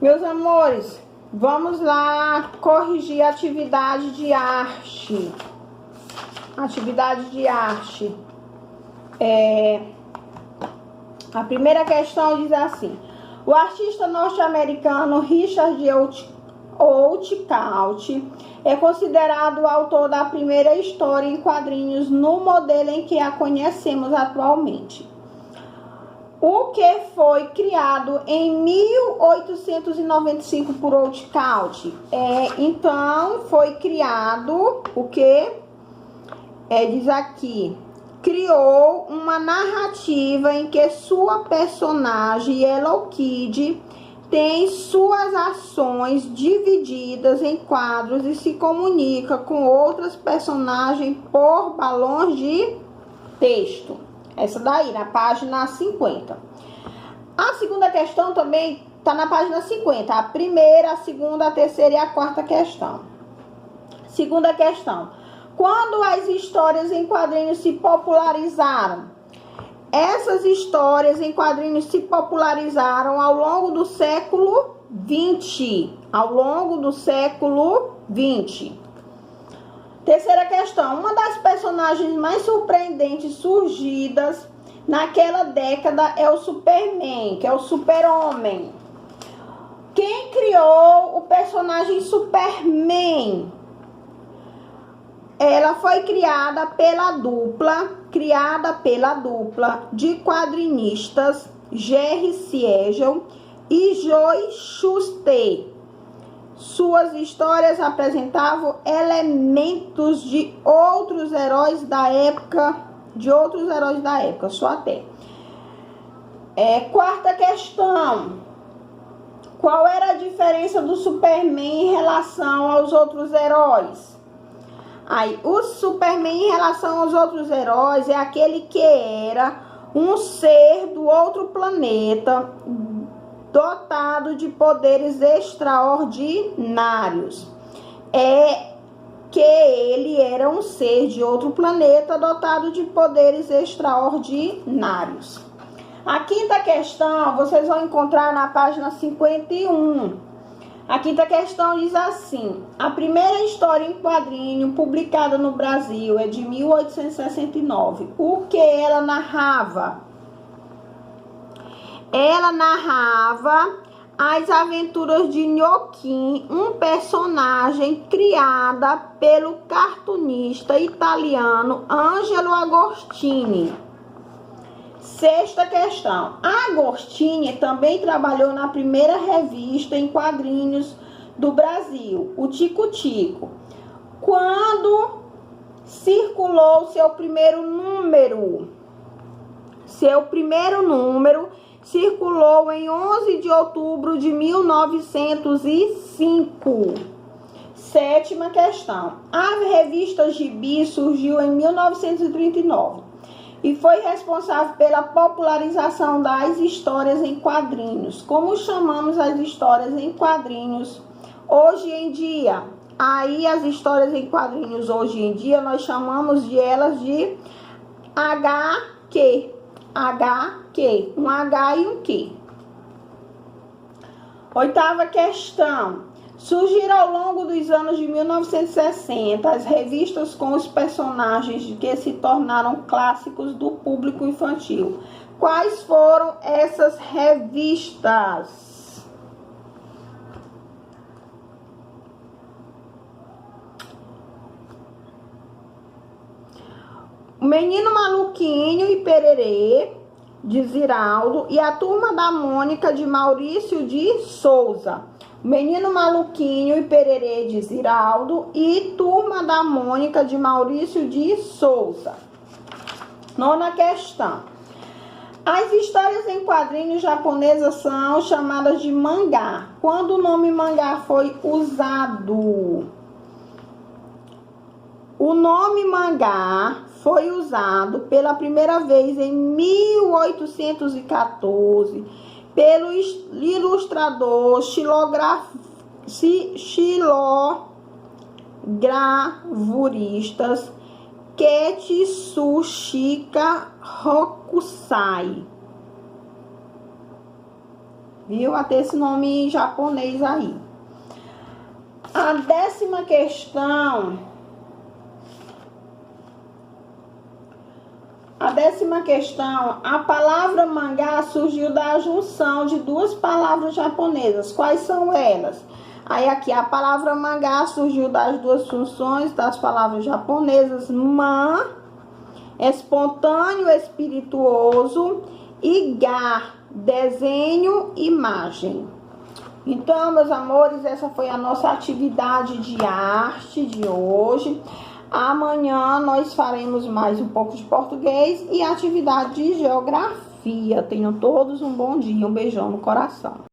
Meus amores, vamos lá corrigir a atividade de arte. Atividade de arte. A primeira questão diz assim: o artista norte-americano Richard Outcault é considerado o autor da primeira história em quadrinhos no modelo em que a conhecemos atualmente. O que foi criado em 1895 por Outcault. Então, foi criado o que? Diz aqui, criou uma narrativa em que sua personagem, Yellow Kid, tem suas ações divididas em quadros e se comunica com outras personagens por balões de texto. Essa daí, na página 50. A segunda questão também está na página 50. A primeira, a segunda, a terceira e a quarta questão. Segunda questão. Quando as histórias em quadrinhos se popularizaram? Essas histórias em quadrinhos se popularizaram ao longo do século XX. Ao longo do século XX. Terceira questão. Uma das personagens mais surpreendentes surgidas naquela década é o Superman, que é o super-homem. Quem criou o personagem Superman? Ela foi criada pela dupla de quadrinistas Jerry Siegel e Joe Shuster. Suas histórias apresentavam elementos de outros heróis da época, só até. Quarta questão. Qual era a diferença do Superman em relação aos outros heróis? O Superman em relação aos outros heróis é aquele que era um ser do outro planeta, dotado de poderes extraordinários. Que ele era um ser de outro planeta dotado de poderes extraordinários. A quinta questão vocês vão encontrar na página 51. A quinta questão diz assim: a primeira história em quadrinho publicada no Brasil é de 1869. O que ela narrava? Ela narrava as aventuras de Nhoquim, um personagem criada pelo cartunista italiano Angelo Agostini. Sexta questão. Agostini também trabalhou na primeira revista em quadrinhos do Brasil, o Tico Tico. Quando circulou seu primeiro número? Seu primeiro número circulou em 11 de outubro de 1905. Sétima questão. A revista Gibi surgiu em 1939 e foi responsável pela popularização das histórias em quadrinhos. Como chamamos as histórias em quadrinhos hoje em dia? Aí as histórias em quadrinhos hoje em dia nós chamamos de elas de HQ. HQ, um H e um Q. Oitava questão. Surgiram ao longo dos anos de 1960 as revistas com os personagens que se tornaram clássicos do público infantil. Quais foram essas revistas? O Menino Maluquinho e Pererê, de Ziraldo, e a Turma da Mônica, de Maurício de Souza. Menino Maluquinho e Pererê, de Ziraldo, e Turma da Mônica, de Maurício de Souza. Nona questão. As histórias em quadrinhos japonesas são chamadas de mangá. Quando o nome mangá foi usado? O nome mangá foi usado pela primeira vez em 1814 pelo ilustrador xilogravuristas Ketsushika Hokusai. viu? Até esse nome japonês aí. A 10ª questão. A 10ª questão, a palavra mangá surgiu da junção de duas palavras japonesas. Quais são elas? Aí aqui, a palavra mangá surgiu das duas funções das palavras japonesas man, espontâneo, espirituoso, e ga, desenho, imagem. Então, meus amores, essa foi a nossa atividade de arte de hoje. Amanhã nós faremos mais um pouco de português e atividade de geografia. Tenham todos um bom dia, um beijão no coração.